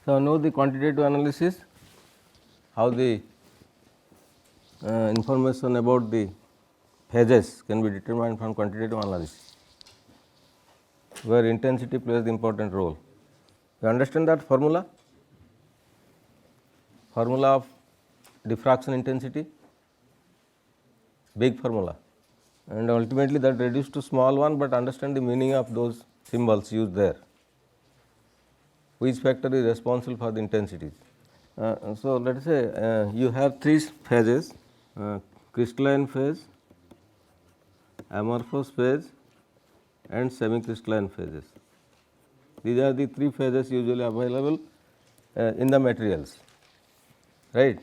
So, now the quantitative analysis, how the information about the phases can be determined from quantitative analysis, where intensity plays the important role. You understand that formula? Formula of diffraction intensity, big formula, and ultimately that reduced to small one, but understand the meaning of those symbols used there. Which factor is responsible for the intensities? So, let us say you have three phases, crystalline phase, amorphous phase and semi-crystalline phases. These are the three phases usually available in the materials, right.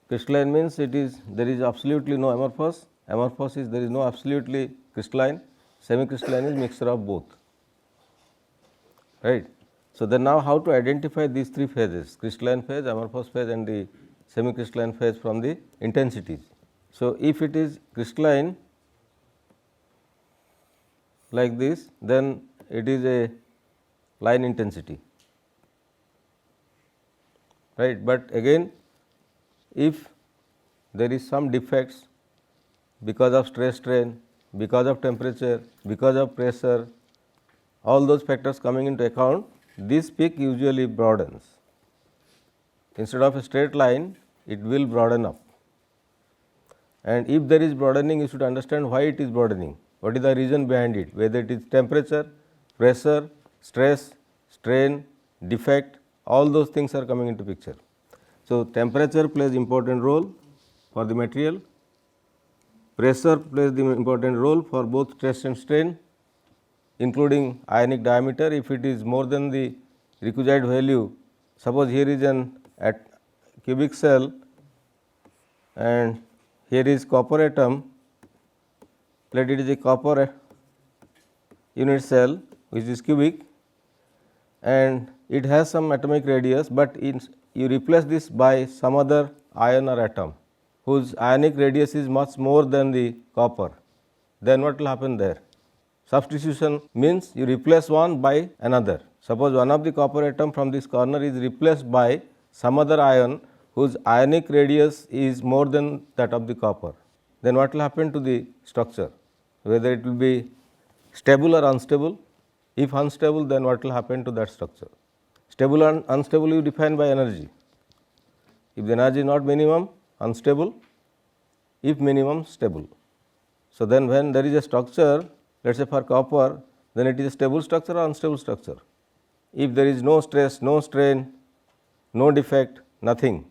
Crystalline means it is there is absolutely no amorphous, amorphous is there is no absolutely crystalline, semi-crystalline is mixture of both, right. So, then now how to identify these three phases, crystalline phase, amorphous phase and the semi-crystalline phase from the intensities. So, if it is crystalline like this, then it is a line intensity, right. But again, if there is some defects because of stress strain, because of temperature, because of pressure, all those factors coming into account, this peak usually broadens. Instead of a straight line, it will broaden up. And if there is broadening, you should understand why it is broadening, what is the reason behind it, whether it is temperature, pressure, stress, strain, defect, all those things are coming into picture. So, temperature plays important role for the material, pressure plays the important role for both stress and strain, including ionic diameter. If it is more than the requisite value, suppose here is an cubic cell and here is copper atom, let it is a copper unit cell which is cubic and it has some atomic radius, but you replace this by some other ion or atom whose ionic radius is much more than the copper, then what will happen there? Substitution means you replace one by another. Suppose one of the copper atom from this corner is replaced by some other ion whose ionic radius is more than that of the copper, then what will happen to the structure, whether it will be stable or unstable. If unstable, then what will happen to that structure? Stable and unstable you define by energy. If the energy is not minimum, unstable, if minimum, stable. So, then when there is a structure, let us say for copper, then it is a stable structure or unstable structure. If there is no stress, no strain, no defect, nothing,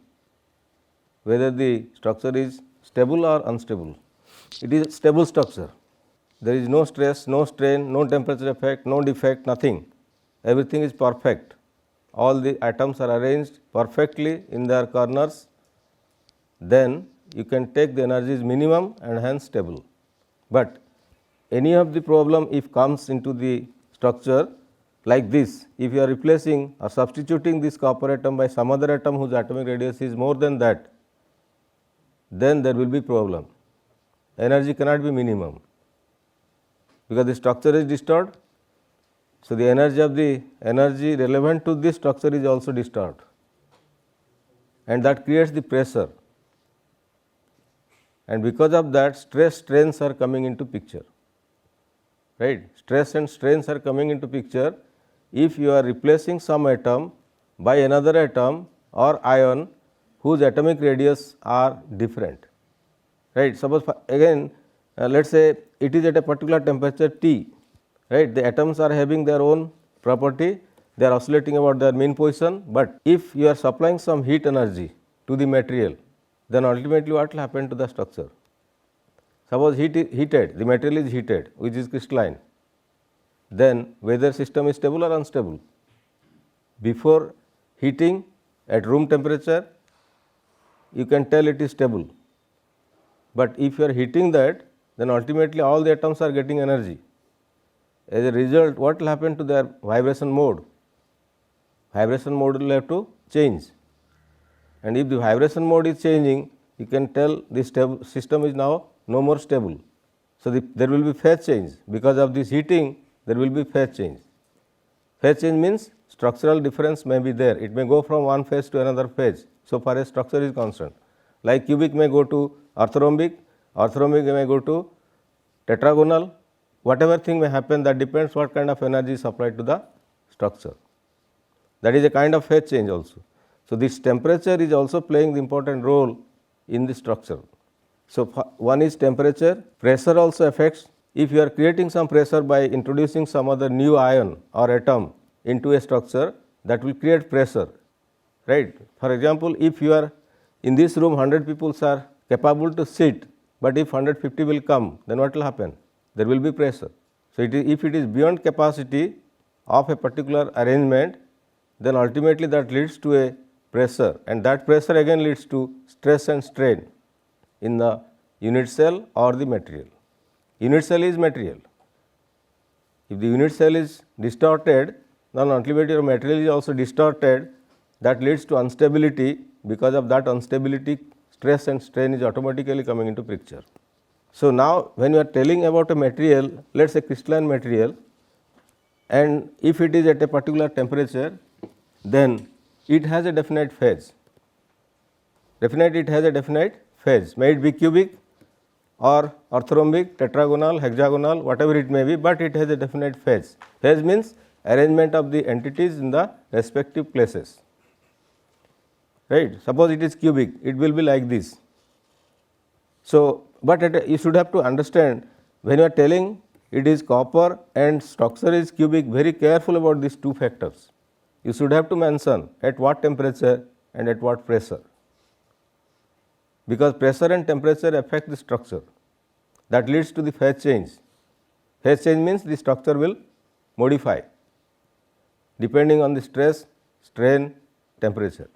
whether the structure is stable or unstable, it is a stable structure. There is no stress, no strain, no temperature effect, no defect, nothing, everything is perfect. All the atoms are arranged perfectly in their corners, then you can take the energy is minimum and hence stable. But any of the problem if comes into the structure like this, if you are replacing or substituting this copper atom by some other atom whose atomic radius is more than that, then there will be problem. Energy cannot be minimum because the structure is disturbed. So, the energy relevant to this structure is also disturbed and that creates the pressure, and because of that stress strains are coming into picture, right. Stress and strains are coming into picture if you are replacing some atom by another atom or ion whose atomic radius are different, right. Suppose again let us say it is at a particular temperature T, right. The atoms are having their own property, they are oscillating about their mean position, but if you are supplying some heat energy to the material, then ultimately what will happen to the structure? Suppose heated, the material is heated which is crystalline, then whether system is stable or unstable. Before heating at room temperature, you can tell it is stable, but if you are heating that, then ultimately all the atoms are getting energy. As a result, what will happen to their vibration mode? Vibration mode will have to change, and if the vibration mode is changing, you can tell the system is now no more stable. So, there will be phase change because of this heating, there will be phase change. Phase change means structural difference may be there, it may go from one phase to another phase, so far as structure is concerned. Like cubic may go to orthorhombic, orthorhombic may go to tetragonal, whatever thing may happen, that depends what kind of energy is supplied to the structure. That is a kind of phase change also. So, this temperature is also playing the important role in the structure. So, one is temperature, pressure also affects. If you are creating some pressure by introducing some other new ion or atom into a structure, that will create pressure, right. For example, if you are in this room 100 people are capable to sit, but if 150 will come, then what will happen? There will be pressure. So, if it is beyond capacity of a particular arrangement, then ultimately that leads to a pressure, and that pressure again leads to stress and strain in the unit cell or the material. Unit cell is material. If the unit cell is distorted, then ultimately your material is also distorted, that leads to instability. Because of that instability, stress and strain is automatically coming into picture. So, now when you are telling about a material, let us say crystalline material, and if it is at a particular temperature, then it has a definite phase. Definitely it has a definite phase, may it be cubic or orthorhombic, tetragonal, hexagonal, whatever it may be, but it has a definite phase. Phase means arrangement of the entities in the respective places, right. Suppose it is cubic, it will be like this. So, but you should have to understand, when you are telling it is copper and structure is cubic, very careful about these two factors. You should have to mention at what temperature and at what pressure, because pressure and temperature affect the structure, that leads to the phase change. Phase change means the structure will modify depending on the stress, strain, temperature.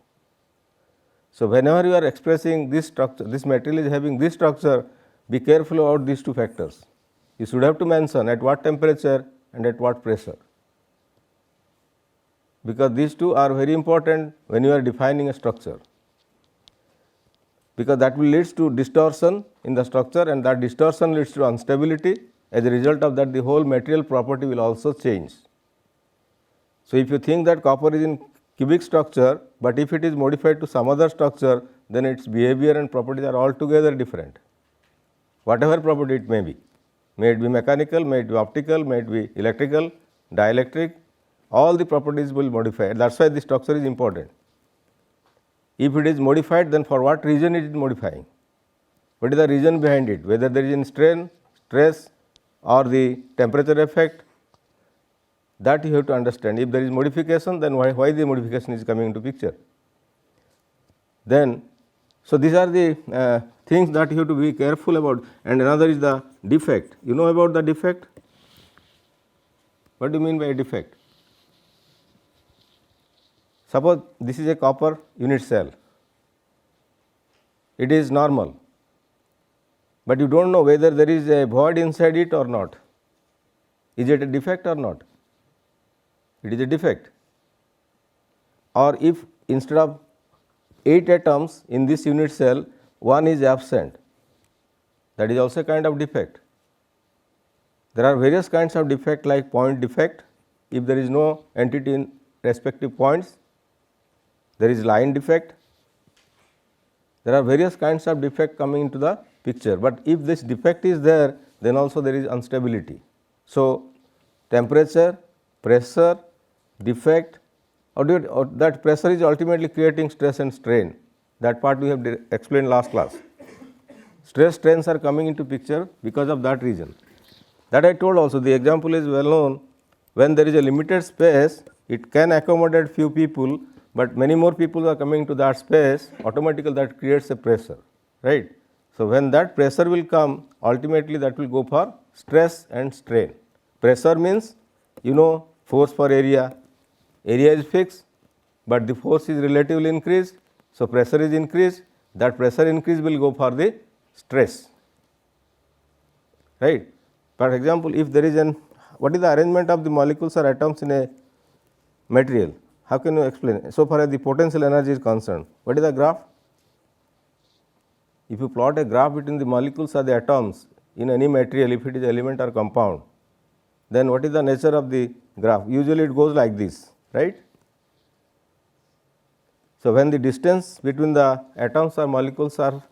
So, whenever you are expressing this structure, this material is having this structure, be careful about these two factors. You should have to mention at what temperature and at what pressure, because these two are very important when you are defining a structure, because that will leads to distortion in the structure, and that distortion leads to instability. As a result of that, the whole material property will also change. So, if you think that copper is in cubic structure, but if it is modified to some other structure, then its behavior and properties are altogether different, whatever property it may it be mechanical, may it be optical, may it be electrical, dielectric, all the properties will modify. That is why the structure is important. If it is modified, then for what reason it is modifying? What is the reason behind it? Whether there is in strain, stress or the temperature effect, that you have to understand. If there is modification, then why the modification is coming into picture? Then, so these are the things that you have to be careful about. And another is the defect. You know about the defect? What do you mean by a defect? Suppose this is a copper unit cell, it is normal, but you do not know whether there is a void inside it or not. Is it a defect or not? It is a defect. Or if instead of 8 atoms in this unit cell, one is absent, that is also a kind of defect. There are various kinds of defect, like point defect, if there is no entity in respective points. There is line defect. There are various kinds of defect coming into the picture, but if this defect is there, then also there is instability. So, temperature, pressure, defect, or that pressure is ultimately creating stress and strain. That part we have explained last class. Stress strains are coming into picture because of that reason. That I told also, the example is well known. When there is a limited space, it can accommodate few people, but many more people are coming to that space, automatically that creates a pressure, right. So, when that pressure will come, ultimately that will go for stress and strain. Pressure means, you know, force per area. Area is fixed, but the force is relatively increased. So, pressure is increased, that pressure increase will go for the stress, right. For example, if there is what is the arrangement of the molecules or atoms in a material? How can you explain? So far as the potential energy is concerned, what is the graph? If you plot a graph between the molecules or the atoms in any material, if it is element or compound, then what is the nature of the graph? Usually it goes like this, right? So, when the distance between the atoms or molecules are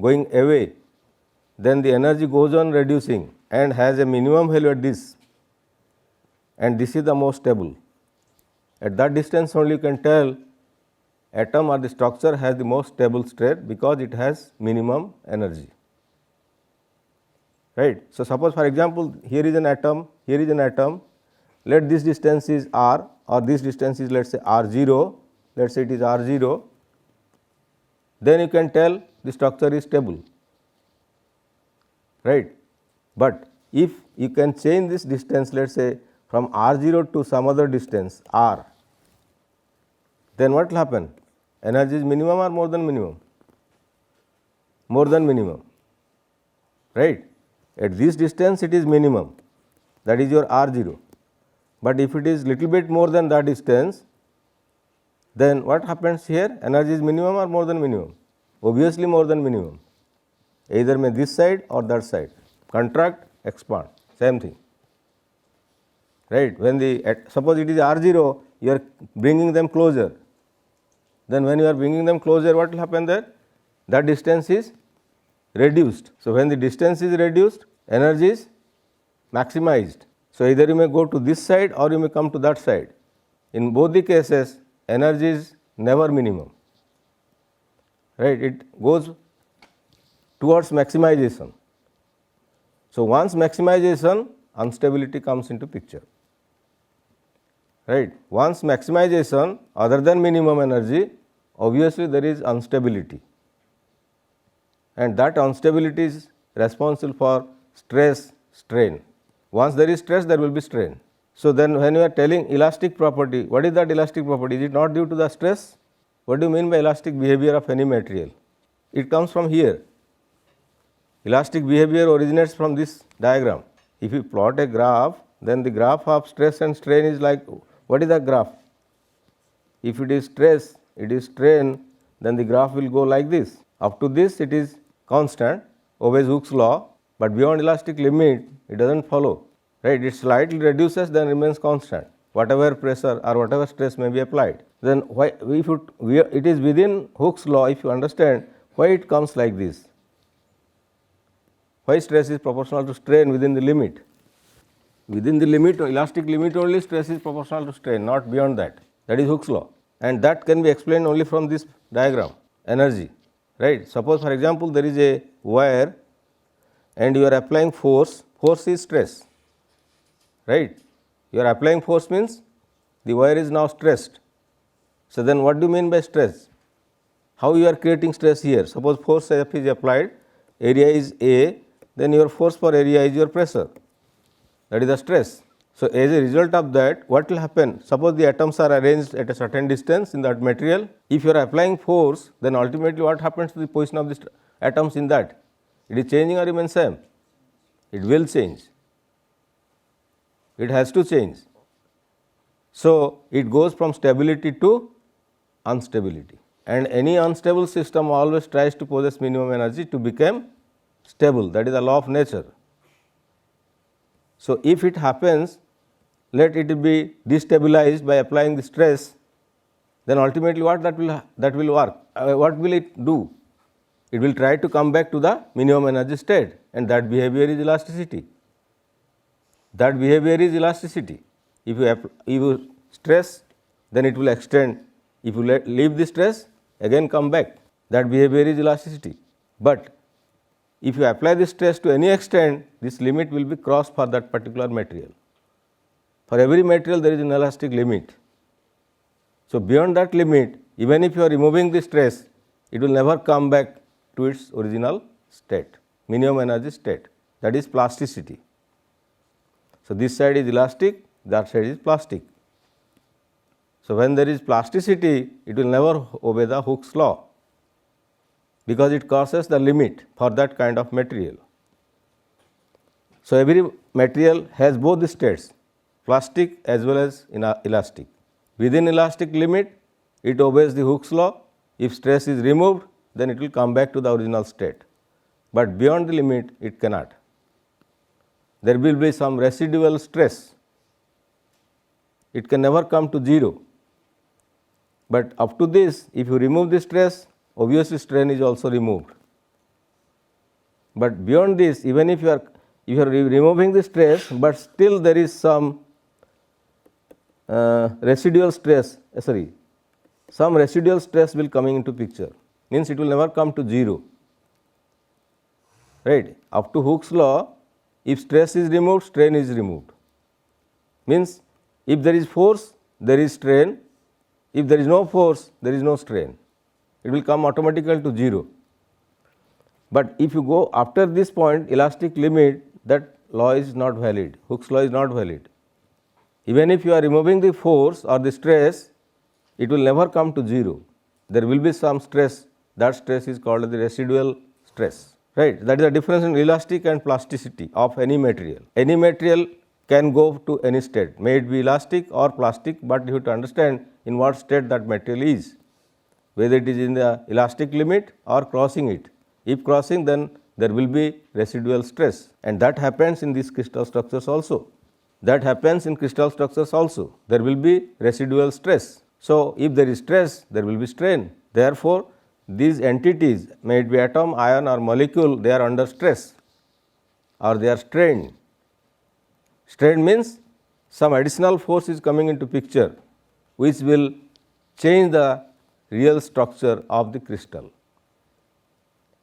going away, then the energy goes on reducing and has a minimum value at this, and this is the most stable. At that distance only you can tell atom or the structure has the most stable state because it has minimum energy, right. So, suppose for example, here is an atom, here is an atom, let this distance is r or this distance is let us say r0, let us say it is r0, then you can tell the structure is stable, right. But if you can change this distance, let us say from r0 to some other distance r, then what will happen? Energy is minimum or more than minimum? More than minimum, right. At this distance it is minimum, that is your r0, but if it is little bit more than that distance, then what happens here? Energy is minimum or more than minimum? Obviously more than minimum, either may this side or that side, contract, expand, same thing, right. When the suppose it is r0, you are bringing them closer, then when you are bringing them closer, what will happen there? That distance is reduced. So, when the distance is reduced, energy is maximized. So, either you may go to this side or you may come to that side. In both the cases, energy is never minimum, right. It goes towards maximization. So, once maximization, instability comes into picture, right. Once maximization other than minimum energy, obviously there is instability, and that instability is responsible for stress, strain. Once there is stress, there will be strain. So, then when you are telling elastic property, what is that elastic property? Is it not due to the stress? What do you mean by elastic behavior of any material? It comes from here. Elastic behavior originates from this diagram. If you plot a graph, then the graph of stress and strain is like, what is the graph? If it is stress, it is strain, then the graph will go like this. Up to this it is constant, obeys Hooke's law, but beyond elastic limit it does not follow, right. It slightly reduces, then remains constant, whatever pressure or whatever stress may be applied. Then why, if it is within Hooke's law, if you understand why it comes like this, why stress is proportional to strain within the limit. Within the limit, elastic limit only, stress is proportional to strain, not beyond that. That is Hooke's law, and that can be explained only from this diagram, energy, right. Suppose for example, there is a wire and you are applying force, force is stress, right. You are applying force means the wire is now stressed. So, then what do you mean by stress? How you are creating stress here? Suppose force F is applied, area is A, then your force per area is your pressure, that is the stress. So, as a result of that, what will happen? Suppose the atoms are arranged at a certain distance in that material. If you are applying force, then ultimately what happens to the position of the atoms in that? It is changing or remain same? It will change. It has to change. So, it goes from stability to instability, and any unstable system always tries to possess minimum energy to become stable, that is the law of nature. So, if it happens, let it be destabilized by applying the stress, then ultimately what that will work? What will it do? It will try to come back to the minimum energy state, and that behavior is elasticity. That behavior is elasticity. If you stress, then it will extend. If you leave the stress, again come back. That behavior is elasticity. But if you apply the stress to any extent, this limit will be crossed for that particular material. For every material, there is an elastic limit. So, beyond that limit, even if you are removing the stress, it will never come back to its original state, minimum energy state, that is plasticity. So, this side is elastic, that side is plastic. So, when there is plasticity, it will never obey the Hooke's law, because it crosses the limit for that kind of material. So, every material has both the states, plastic as well as elastic. Within elastic limit, it obeys the Hooke's law. If stress is removed, then it will come back to the original state, but beyond the limit it cannot. there will be some residual stress. It can never come to 0. But up to this, if you remove the stress, obviously strain is also removed. But beyond this, even if you are removing the stress, but still there is some residual stress, some residual stress will coming into picture, means it will never come to 0. Right? Up to Hooke's law, if stress is removed, strain is removed. Means if there is force, there is strain. If there is no force, there is no strain. It will come automatically to 0. But if you go after this point, elastic limit, that law is not valid. Hooke's law is not valid. Even if you are removing the force or the stress, it will never come to 0. There will be some stress. That stress is called the residual stress. Right? That is the difference in elastic and plasticity of any material. Any material can go to any state, may it be elastic or plastic, but you have to understand in what state that material is, whether it is in the elastic limit or crossing it. If crossing, then there will be residual stress, and that happens in these crystal structures also. That happens in crystal structures also. There will be residual stress. So, if there is stress, there will be strain. Therefore, these entities, may it be atom, ion or molecule, they are under stress or they are strained. Strain means some additional force is coming into picture, which will change the real structure of the crystal.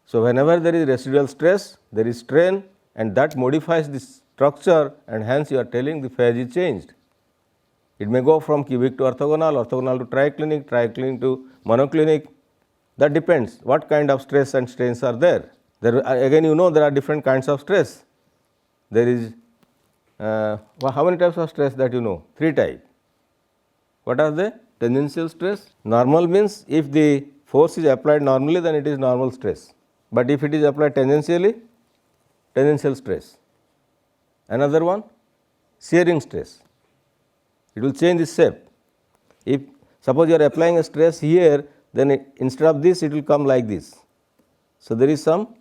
So, whenever there is residual stress, there is strain, and that modifies the structure, and hence you are telling the phase is changed. It may go from cubic to orthogonal, orthogonal to triclinic, triclinic to monoclinic. That depends what kind of stress and strains are there. Again, you know, there are different kinds of stress. There is how many types of stress that you know? 3 types. What are they? Tangential stress. Normal means if the force is applied normally, then it is normal stress. But if it is applied tangentially, tangential stress. Another one, shearing stress. It will change the shape. If suppose you are applying a stress here, then instead of this, it will come like this. So, there is some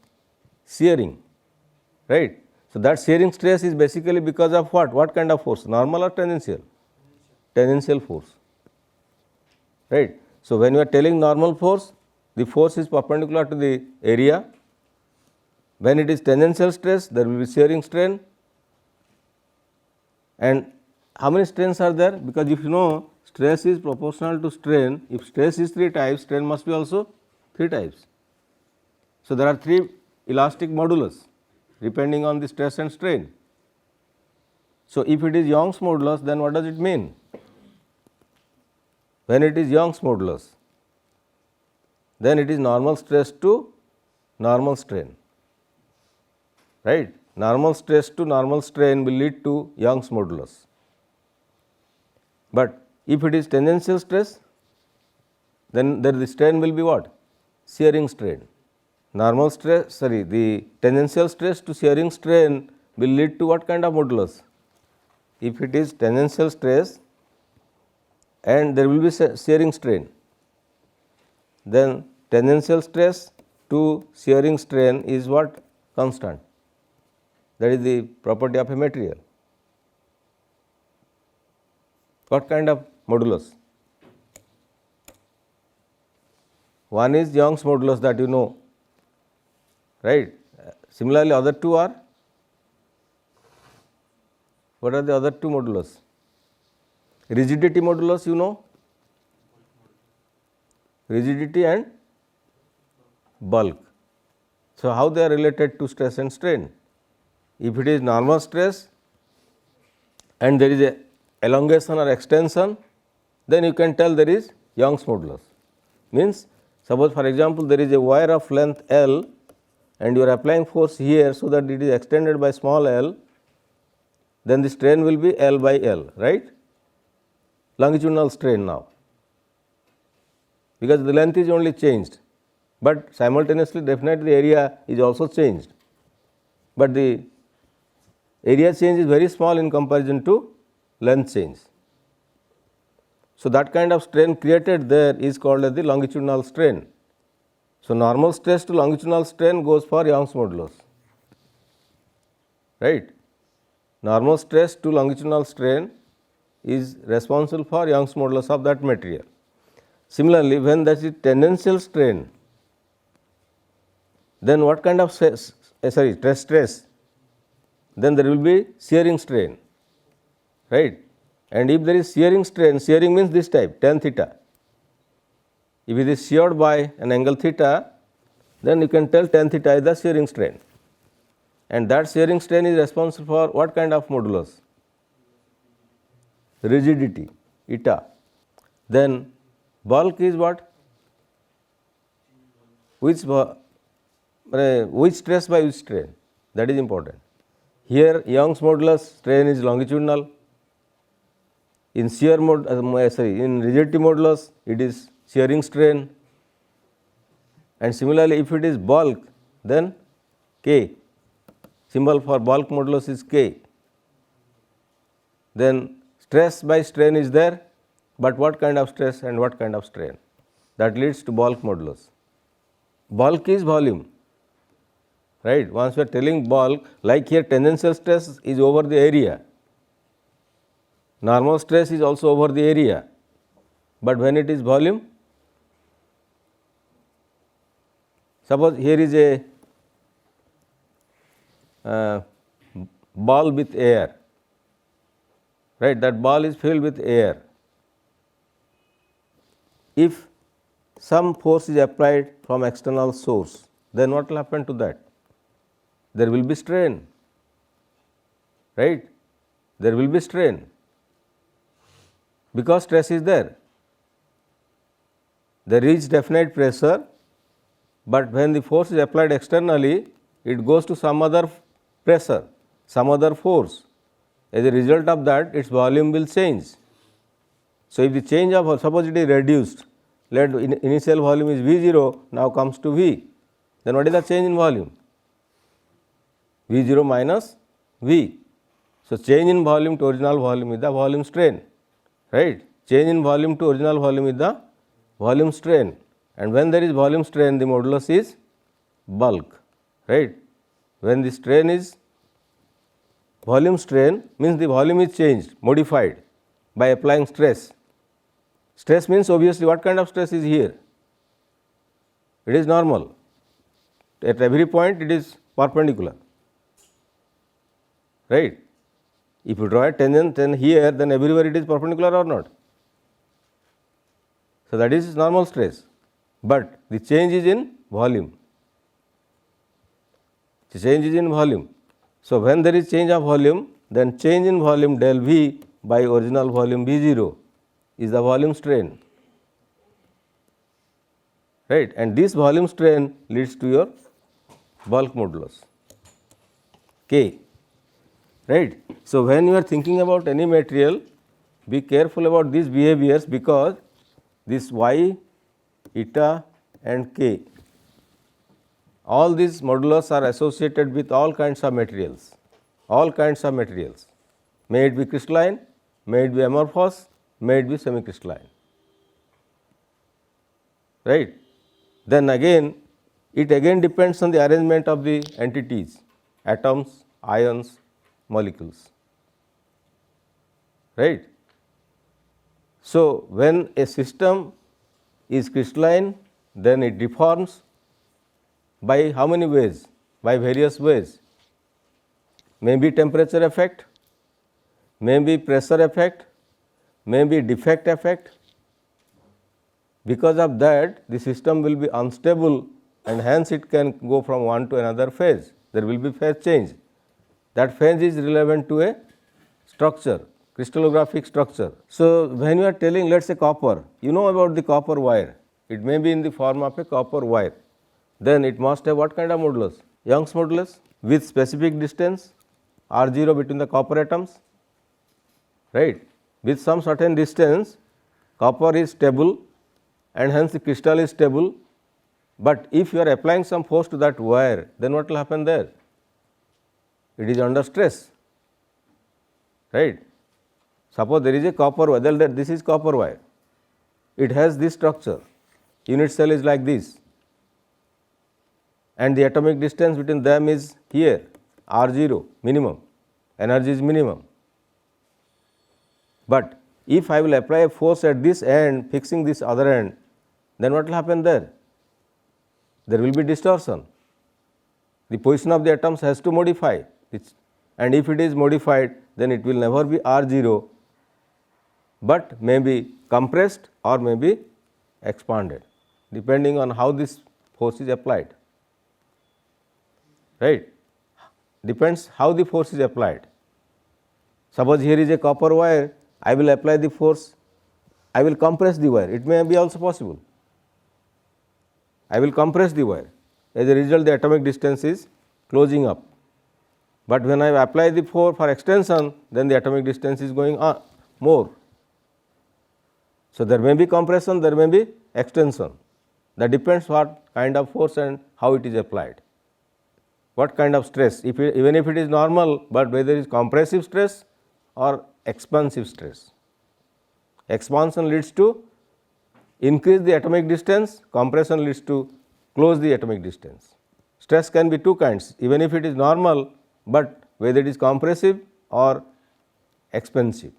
shearing, right. So, that shearing stress is basically because of what? What kind of force? Normal or tangential? Tangential force, right. So, when you are telling normal force, the force is perpendicular to the area. When it is tangential stress, there will be shearing strain. And how many strains are there? Because if you know stress is proportional to strain, if stress is 3 types, strain must be also 3 types. So, there are 3 elastic modulus depending on the stress and strain. So, if it is Young's modulus, then what does it mean? When it is Young's modulus, then it is normal stress to normal strain, right. Normal stress to normal strain will lead to Young's modulus. But if it is tangential stress, then the strain will be what? Shearing strain. Normal stress, the tangential stress to shearing strain will lead to what kind of modulus? If it is tangential stress and there will be shearing strain, then tangential stress to shearing strain is what? Constant. That is the property of a material. What kind of modulus? One is Young's modulus that you know, right. Similarly, other 2 are, what are the other 2 modulus? Rigidity modulus you know, rigidity and bulk. So, how they are related to stress and strain? If it is normal stress and there is a elongation or extension, then you can tell there is Young's modulus. Means suppose for example, there is a wire of length L and you are applying force here, so that it is extended by small l, then the strain will be L by L, right. Longitudinal strain now, because the length is only changed, but simultaneously definitely the area is also changed, but the area change is very small in comparison to length change. So, that kind of strain created there is called as the longitudinal strain. So, normal stress to longitudinal strain goes for Young's modulus, right. normal stress to longitudinal strain is responsible for Young's modulus of that material. Similarly, when that is tangential strain, then what kind of stress? Then there will be shearing strain, right? And if there is shearing strain, shearing means this type, tan theta. If it is sheared by an angle theta, then you can tell tan theta is the shearing strain. And that shearing strain is responsible for what kind of modulus? Rigidity, eta. Then bulk is what? Which stress by which strain? That is important. Here Young's modulus strain is longitudinal. In in rigidity modulus it is shearing strain. And similarly, if it is bulk, then K. Symbol for bulk modulus is K. Then stress by strain is there, but what kind of stress and what kind of strain? That leads to bulk modulus. Bulk is volume, right? Once we are telling bulk, like here tangential stress is over the area, normal stress is also over the area, but when it is volume, suppose here is a ball with air, right? That ball is filled with air. If some force is applied from external source, then what will happen to that? There will be strain, right? There will be strain because stress is there. There is definite pressure, but when the force is applied externally, it goes to some other pressure, some other force. As a result of that, its volume will change. So, if the change of, suppose it is reduced, let initial volume is V0, now comes to V, then what is the change in volume? V0 minus V. So, change in volume to original volume is the volume strain, right? Change in volume to original volume is the volume strain, and when there is volume strain, the modulus is bulk, right? When the strain is volume strain, means the volume is changed, modified by applying stress. Stress means obviously what kind of stress is here? It is normal. At every point it is perpendicular, right? If you draw a tangent, then here, then everywhere it is perpendicular or not? So, that is normal stress, but the change is in volume. The change is in volume. So, when there is change of volume, then change in volume del V by original volume V0 is the volume strain, right? And this volume strain leads to your bulk modulus K, right? So, when you are thinking about any material, be careful about these behaviors, because this Y, eta and K, all these modulus are associated with all kinds of materials, may it be crystalline, may it be amorphous, may it be semi-crystalline, right. Then again, it again depends on the arrangement of the entities, atoms, ions, molecules, right. So, when a system is crystalline, then it deforms by how many ways? By various ways. Maybe temperature effect, maybe pressure effect, maybe defect effect. Because of that, the system will be unstable, and hence it can go from one to another phase. There will be phase change. That phase is relevant to a structure, crystallographic structure. So, when you are telling, let us say copper, you know about the copper wire, it may be in the form of a copper wire, then it must have what kind of modulus? Young's modulus with specific distance R0 between the copper atoms, right. With some certain distance, copper is stable and hence the crystal is stable, but if you are applying some force to that wire, then what will happen there? It is under stress, right. Suppose there is a copper wire, this is copper wire, it has this structure, unit cell is like this, and the atomic distance between them is here R0 minimum, energy is minimum. But if I will apply a force at this end fixing this other end, then what will happen there? There will be distortion. The position of the atoms has to modify, and if it is modified, then it will never be R0, but may be compressed or may be expanded, depending on how this force is applied. Right? Depends how the force is applied. Suppose here is a copper wire, I will apply the force, I will compress the wire, it may be also possible. I will compress the wire. As a result, the atomic distance is closing up. But when I apply the force for extension, then the atomic distance is going on more. So, there may be compression, there may be extension. That depends what kind of force and how it is applied. What kind of stress, even if it is normal, but whether it is compressive stress or expansive stress. Expansion leads to increase the atomic distance, compression leads to close the atomic distance. Stress can be two kinds, even if it is normal, but whether it is compressive or expansive.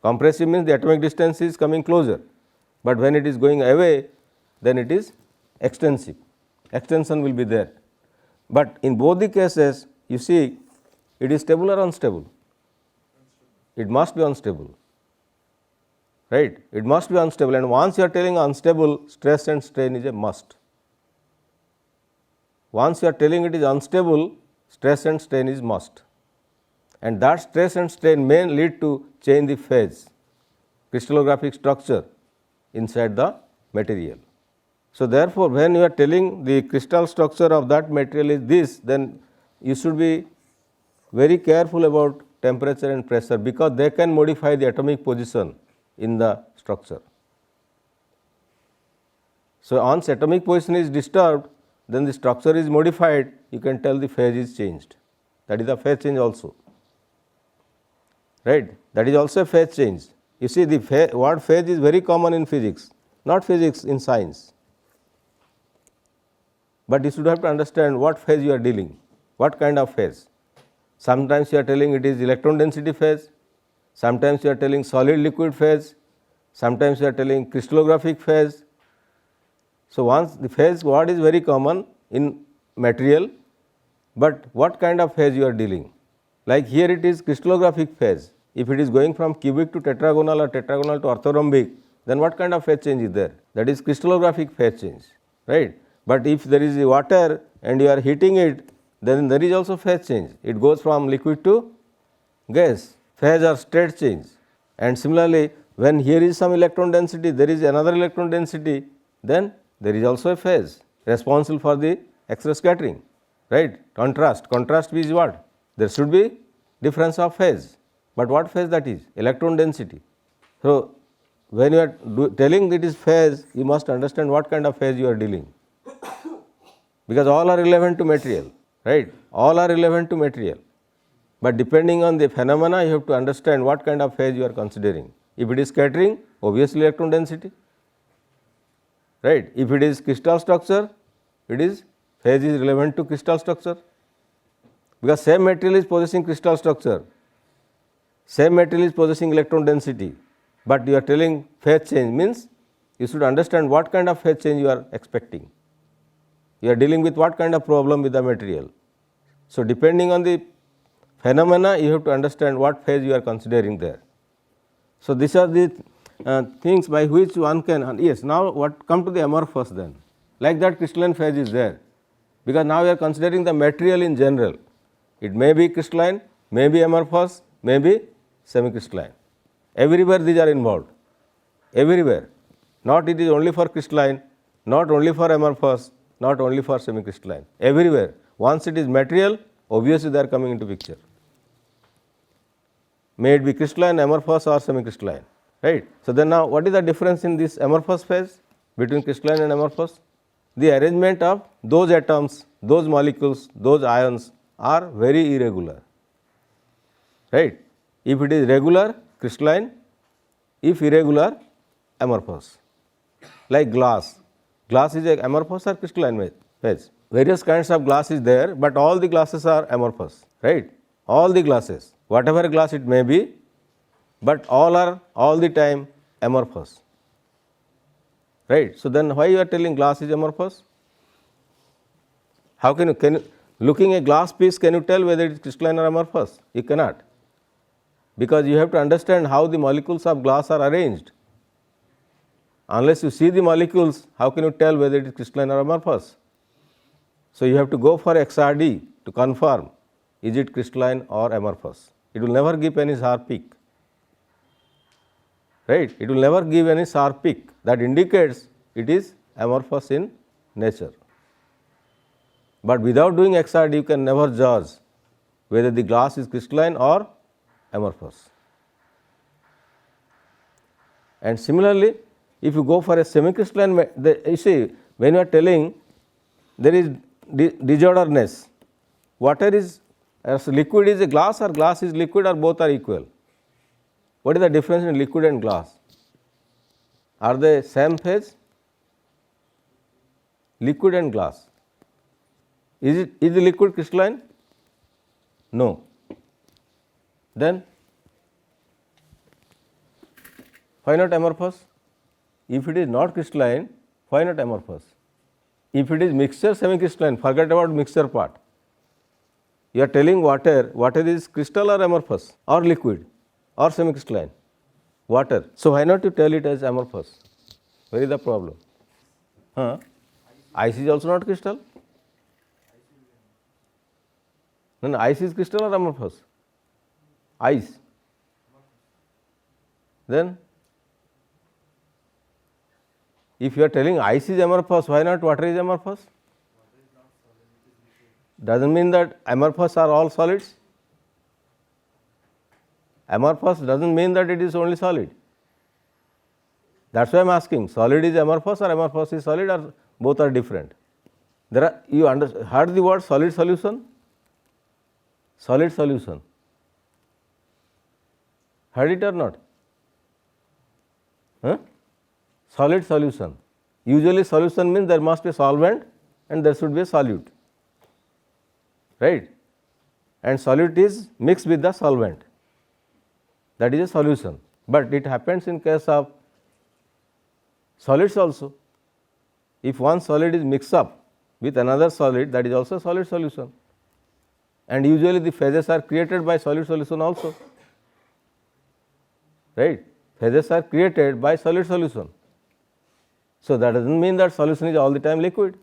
Compressive means the atomic distance is coming closer, but when it is going away, then it is extensive. Extension will be there. But in both the cases, you see, it is stable or unstable? It must be unstable. Right? It must be unstable, and once you are telling unstable, stress and strain is a must. Once you are telling it is unstable, stress and strain is must. And that stress and strain may lead to change the phase, crystallographic structure inside the material. So, therefore, when you are telling the crystal structure of that material is this, then you should be very careful about temperature and pressure, because they can modify the atomic position in the structure. So, once atomic position is disturbed, then the structure is modified, you can tell the phase is changed. That is the phase change also. Right? That is also a phase change. You see, the word phase is very common in physics, not physics, in science. But you should have to understand what phase you are dealing, what kind of phase. Sometimes you are telling it is electron density phase, sometimes you are telling solid liquid phase, sometimes you are telling crystallographic phase. So, once the phase word is very common in material, but what kind of phase you are dealing? Like here it is crystallographic phase. If it is going from cubic to tetragonal or tetragonal to orthorhombic, then what kind of phase change is there? That is crystallographic phase change, right? But if there is water and you are heating it, then there is also phase change. It goes from liquid to gas, phase or state change. And similarly, when here is some electron density, there is another electron density, then there is also a phase responsible for the X-ray scattering, right? Contrast means what? There should be difference of phase, but what phase that is? Electron density. So, when you are telling it is phase, you must understand what kind of phase you are dealing, because all are relevant to material, right? All are relevant to material, but depending on the phenomena, you have to understand what kind of phase you are considering. If it is scattering, obviously electron density, right? If it is crystal structure, it is phase is relevant to crystal structure, because same material is possessing crystal structure, same material is possessing electron density, but you are telling phase change, means you should understand what kind of phase change you are expecting. You are dealing with what kind of problem with the material. So, depending on the phenomena, you have to understand what phase you are considering there. So, these are the things by which one can, yes, now what come to the amorphous then, like that crystalline phase is there, because now we are considering the material in general. It may be crystalline, may be amorphous, may be semi-crystalline. Everywhere these are involved, everywhere. Not it is only for crystalline, not only for amorphous, not only for semi-crystalline, everywhere. Once it is material, obviously they are coming into picture. May it be crystalline, amorphous or semi-crystalline, right. So, then now what is the difference in this amorphous phase between crystalline and amorphous? The arrangement of those atoms, those molecules, those ions are very irregular, right. If it is regular, crystalline, if irregular, amorphous. Like glass, glass is a amorphous or crystalline phase. Various kinds of glass is there, but all the glasses are amorphous, right. all the glasses, whatever glass it may be, but all are all the time amorphous, right. So, then why you are telling glass is amorphous? How can you looking a glass piece, can you tell whether it is crystalline or amorphous? You cannot, because you have to understand how the molecules of glass are arranged. Unless you see the molecules, how can you tell whether it is crystalline or amorphous? So, you have to go for XRD to confirm is it crystalline or amorphous. It will never give any sharp peak, right. It will never give any sharp peak that indicates it is amorphous in nature. But without doing XRD, you can never judge whether the glass is crystalline or amorphous. And similarly, if you go for a semi-crystalline, you see, when you are telling there is disorderness, water is as liquid is a glass, or glass is liquid, or both are equal. What is the difference in liquid and glass? Are they same phase? Liquid and glass. Is the liquid crystalline? No. Then why not amorphous? If it is not crystalline, why not amorphous? If it is mixture semi-crystalline, forget about mixture part. You are telling water is crystal or amorphous or liquid or semi-crystalline? Water. So, why not you tell it as amorphous? Where is the problem? Ice is also not crystal? No, ice is crystal or amorphous? Ice. Then, if you are telling ice is amorphous, why not water is amorphous? Doesn't mean that amorphous are all solids. Amorphous doesn't mean that it is only solid. That's why I am asking, solid is amorphous or amorphous is solid, or both are different? You heard the word solid solution? Solid solution. Heard it or not? Solid solution. Usually solution means there must be solvent and there should be a solute, right. And solute is mixed with the solvent, that is a solution. But it happens in case of solids also. If one solid is mixed up with another solid, that is also a solid solution. And usually the phases are created by solid solution also, right. Phases are created by solid solution. So, that does not mean that solution is all the time liquid,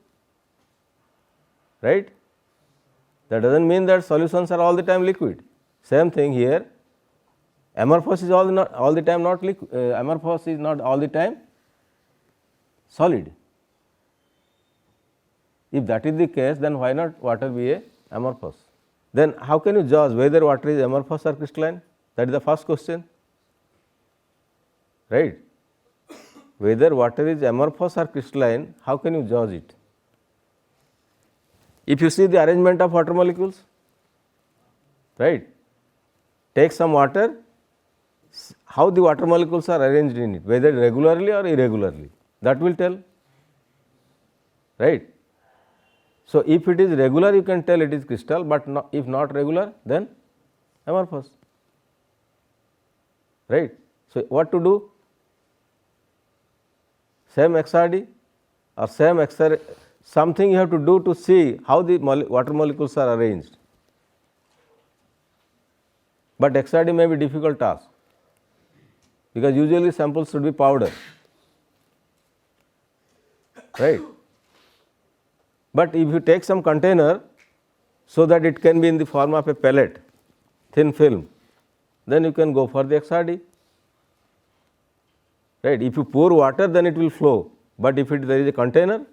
right. That does not mean that solutions are all the time liquid. Same thing here, amorphous is not all the time not liquid, amorphous is not all the time solid. If that is the case, then why not water be a amorphous? Then how can you judge whether water is amorphous or crystalline? That is the first question, right. Whether water is amorphous or crystalline, how can you judge it? If you see the arrangement of water molecules, right, take some water, how the water molecules are arranged in it, whether regularly or irregularly, that will tell, right. So, if it is regular, you can tell it is crystal, but if not regular, then amorphous, right. So, what to do? Same XRD or same XRD, something you have to do to see how the water molecules are arranged. But XRD may be difficult task, because usually samples should be powder, right. But if you take some container so that it can be in the form of a pellet, thin film, then you can go for the XRD, right. If you pour water, then it will flow, but if there is a container,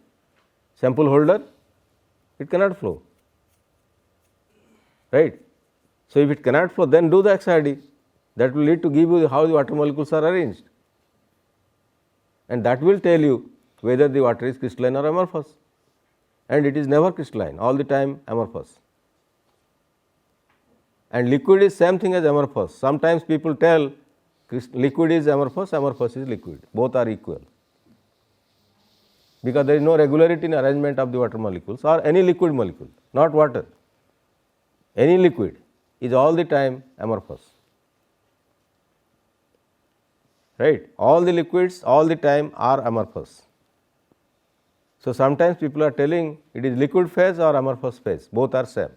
sample holder, it cannot flow, right. So, if it cannot flow, then do the XRD, that will lead to give you how the water molecules are arranged, and that will tell you whether the water is crystalline or amorphous, and it is never crystalline, all the time amorphous. And liquid is same thing as amorphous. Sometimes people tell liquid is amorphous, amorphous is liquid, both are equal, because there is no regularity in arrangement of the water molecules or any liquid molecule, not water, any liquid. is all the time amorphous, right. All the liquids all the time are amorphous. So, sometimes people are telling it is liquid phase or amorphous phase, both are same.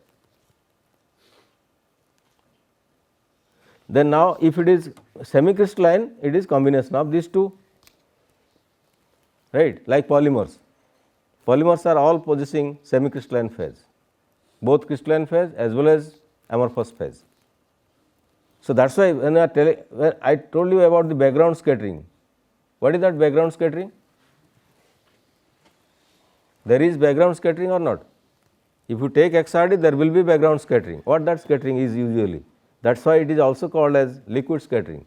Then now if it is semi-crystalline, it is combination of these two, right, like polymers. Polymers are all possessing semi-crystalline phase, both crystalline phase as well as amorphous phase. So, that is why when I told you about the background scattering, what is that background scattering? There is background scattering or not? If you take XRD, there will be background scattering. What that scattering is usually? That is why it is also called as liquid scattering.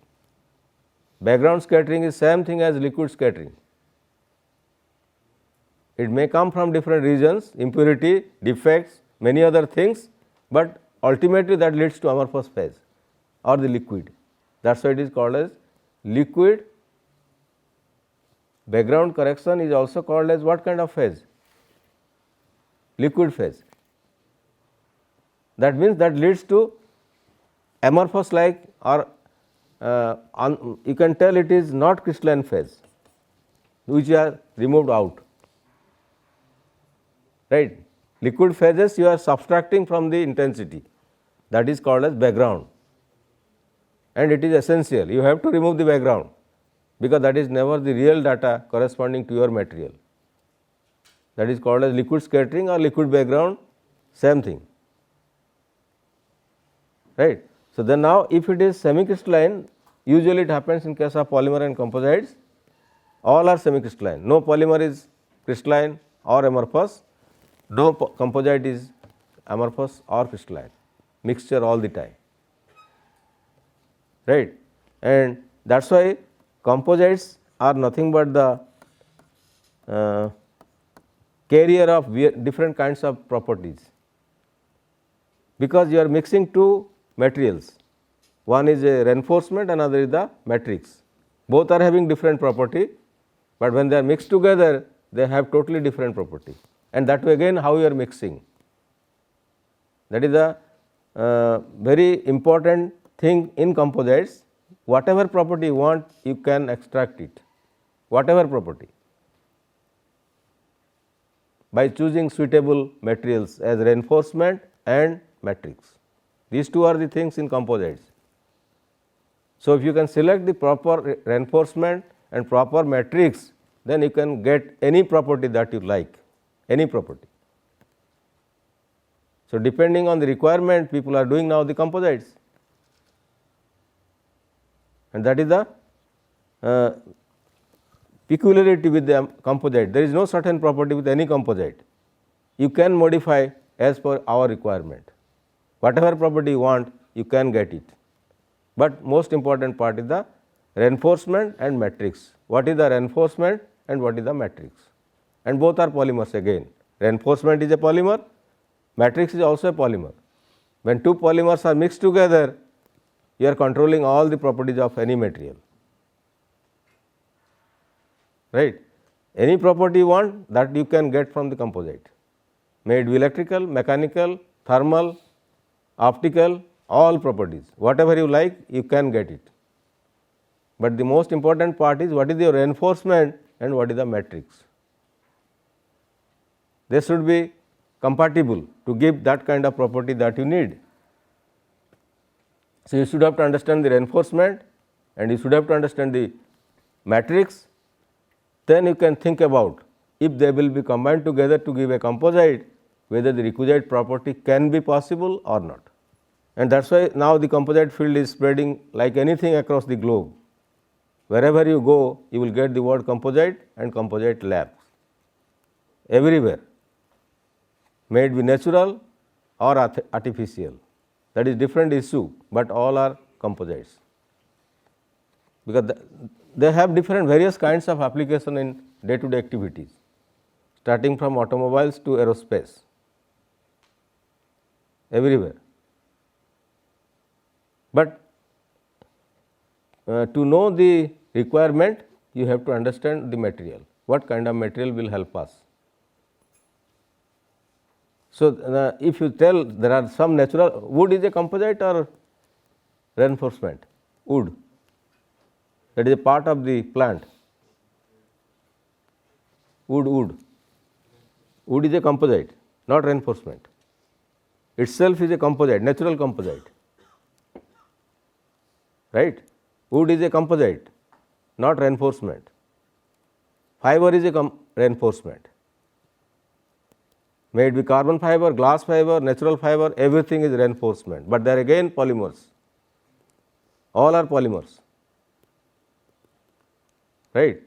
Background scattering is same thing as liquid scattering. It may come from different regions, impurity, defects, many other things, but ultimately that leads to amorphous phase or the liquid. That is why it is called as liquid. Background correction is also called as what kind of phase? Liquid phase. That means that leads to amorphous like, or you can tell it is not crystalline phase, which are removed out, right. Liquid phases you are subtracting from the intensity, that is called as background, and it is essential. You have to remove the background, because that is never the real data corresponding to your material. That is called as liquid scattering or liquid background, same thing, right. So, then now if it is semi-crystalline, usually it happens in case of polymer and composites, all are semi-crystalline. No polymer is crystalline or amorphous, no composite is amorphous or crystalline, mixture all the time, right. And that is why composites are nothing but the carrier of different kinds of properties, because you are mixing two materials, one is a reinforcement, another is the matrix. Both are having different property, but when they are mixed together, they have totally different property, and that way again how you are mixing. That is the very important thing in composites. Whatever property you want, you can extract it, whatever property, by choosing suitable materials as reinforcement and matrix. These two are the things in composites. So, if you can select the proper reinforcement and proper matrix, then you can get any property that you like, any property. So, depending on the requirement, people are doing now the composites, and that is the peculiarity with the composite. There is no certain property with any composite. You can modify as per our requirement. Whatever property you want, you can get it. But most important part is the reinforcement and matrix. What is the reinforcement and what is the matrix? And both are polymers again. Reinforcement is a polymer, matrix is also a polymer. When two polymers are mixed together, you are controlling all the properties of any material, right. Any property you want, that you can get from the composite, may it be electrical, mechanical, thermal, optical, all properties, whatever you like, you can get it. But the most important part is what is your reinforcement and what is the matrix. They should be compatible to give that kind of property that you need. So, you should have to understand the reinforcement and you should have to understand the matrix. Then you can think about if they will be combined together to give a composite, whether the requisite property can be possible or not. And that is why now the composite field is spreading like anything across the globe. Wherever you go, you will get the word composite and composite labs everywhere, may it be natural or artificial, that is different issue, but all are composites, because they have different various kinds of application in day to day activities, starting from automobiles to aerospace, everywhere. But to know the requirement, you have to understand the material, what kind of material will help us. So, if you tell there are some natural, wood is a composite or reinforcement? Wood, that is a part of the plant. Wood is a composite, not reinforcement. Itself is a composite, natural composite, right? Wood is a composite, not reinforcement. Fiber is a reinforcement. May it be carbon fiber, glass fiber, natural fiber, everything is reinforcement, but they are again polymers. All are polymers, right?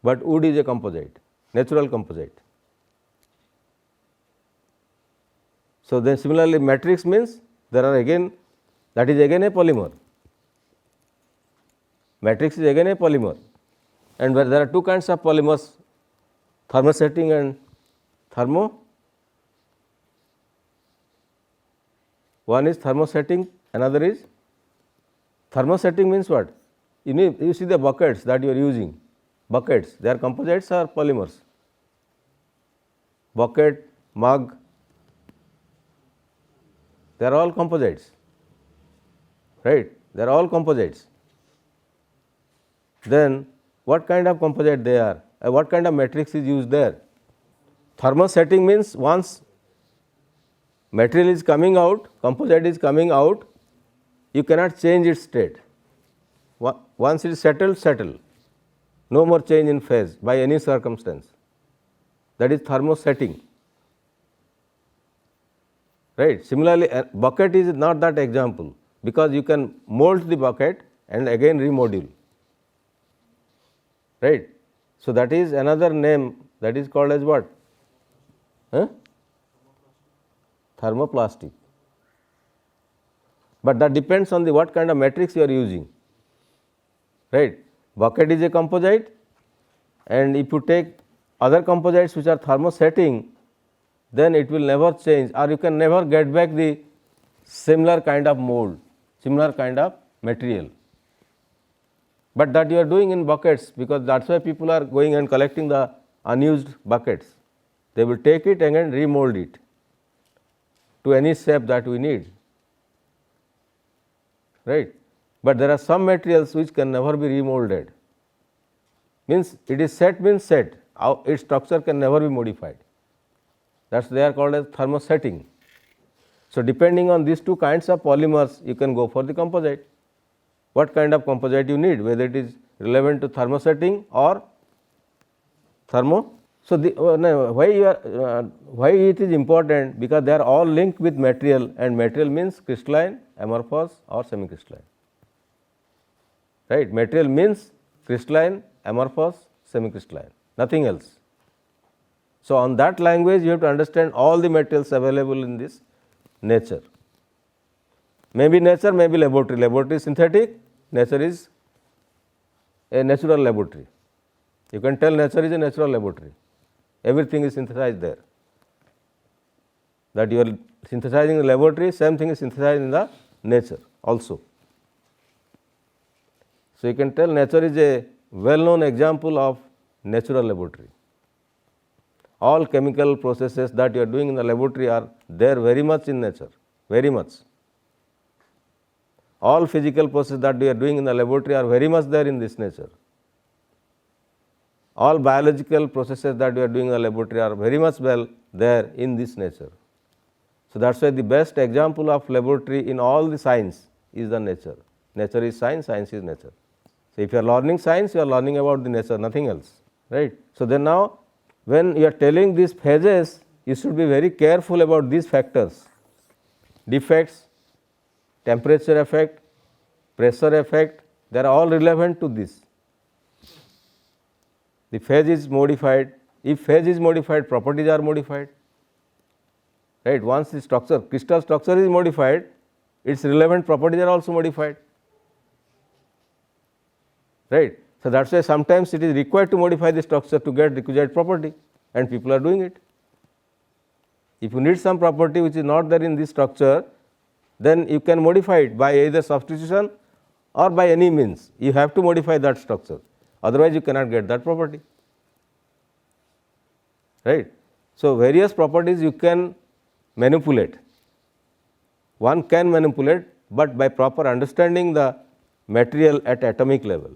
But wood is a composite, natural composite. So, then similarly matrix means there are again, that is again a polymer. Matrix is again a polymer, and where there are two kinds of polymers, thermosetting and thermo. One is thermosetting, another is thermosetting means what? You see the buckets that you are using, buckets, they are composites or polymers? Bucket, mug, they are all composites, right? They are all composites. Then what kind of composite they are? What kind of matrix is used there? Thermosetting means once material is coming out, composite is coming out, you cannot change its state. Once it is settled, no more change in phase by any circumstance. That is thermosetting, right? Similarly, a bucket is not that example, because you can mold the bucket and again remodule, right? So, that is another name, that is called as what? Thermoplastic. But that depends on the what kind of matrix you are using, right? Bucket is a composite, and if you take other composites which are thermosetting, then it will never change, or you can never get back the similar kind of mold, similar kind of material. But that you are doing in buckets, because that is why people are going and collecting the unused buckets. They will take it and then remold it to any shape that we need, right? But there are some materials which can never be remolded, means it is set, means set, its structure can never be modified. That is, they are called as thermosetting. So, depending on these two kinds of polymers, you can go for the composite. What kind of composite you need, whether it is relevant to thermosetting or thermo. So, why it is important? Because they are all linked with material, and material means crystalline, amorphous or semicrystalline, right? Material means crystalline, amorphous, semicrystalline, nothing else. So, on that language you have to understand all the materials available in this nature. Maybe nature, maybe laboratory. Laboratory is synthetic, nature is a natural laboratory. You can tell nature is a natural laboratory. Everything is synthesized there. That you are synthesizing in the laboratory, same thing is synthesized in the nature also. So, you can tell nature is a well known example of natural laboratory. All chemical processes that you are doing in the laboratory are there very much in nature, very much. All physical processes that we are doing in the laboratory are very much there in this nature. All biological processes that we are doing in the laboratory are very much well there in this nature. So, that is why the best example of laboratory in all the science is the nature. Nature is science, science is nature. So, if you are learning science, you are learning about the nature, nothing else, right. So, then now when you are telling these phases, you should be very careful about these factors, defects, temperature effect, pressure effect, they are all relevant to this. The phase is modified, if phase is modified, properties are modified, right. Once the structure, crystal structure is modified, its relevant properties are also modified, right. So, that is why sometimes it is required to modify the structure to get requisite property, and people are doing it. If you need some property which is not there in this structure, then you can modify it by either substitution or by any means. You have to modify that structure, otherwise you cannot get that property, right. So, various properties you can manipulate. One can manipulate, but by proper understanding the material at atomic level.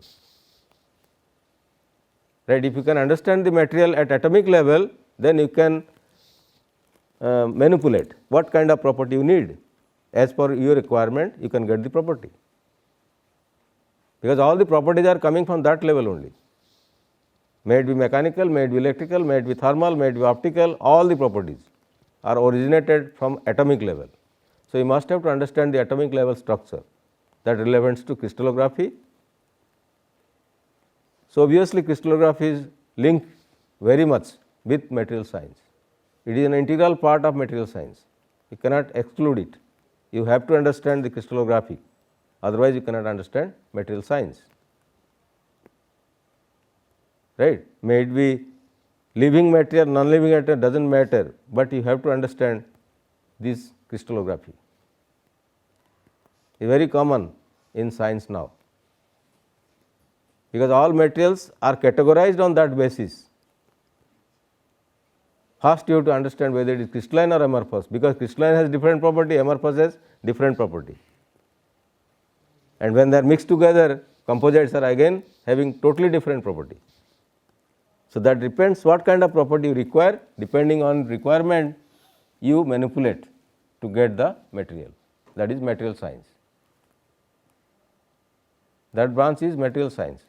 Right? If you can understand the material at atomic level, then you can manipulate what kind of property you need. As per your requirement, you can get the property, because all the properties are coming from that level only. May it be mechanical, may it be electrical, may it be thermal, may it be optical, all the properties are originated from atomic level. So, you must have to understand the atomic level structure that relevant to crystallography. So, obviously, crystallography is linked very much with material science. It is an integral part of material science. You cannot exclude it. You have to understand the crystallography, otherwise you cannot understand material science. Right? May it be living material, non-living material, does not matter, but you have to understand this crystallography. It is very common in science now, because all materials are categorized on that basis. First, you have to understand whether it is crystalline or amorphous, because crystalline has different property, amorphous has different property. And when they are mixed together, composites are again having totally different property. So, that depends what kind of property you require. Depending on requirement, you manipulate to get the material, that is material science. That branch is material science.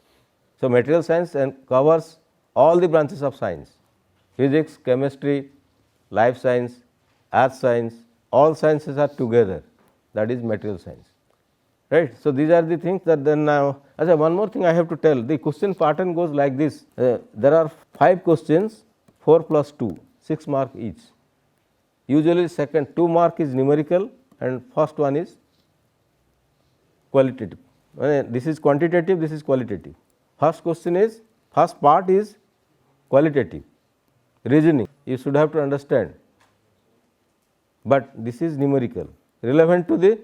So, material science covers all the branches of science: physics, chemistry, life science, earth science, all sciences are together, that is material science. Right. So, these are the things that then now, one more thing I have to tell, the question pattern goes like this. There are 5 questions, 4 plus 2, 6 mark each. Usually second 2 mark is numerical and first one is qualitative. This is quantitative, this is qualitative. First question is, first part is qualitative, reasoning, you should have to understand, but this is numerical, relevant to the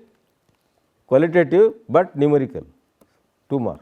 qualitative but numerical, 2 mark.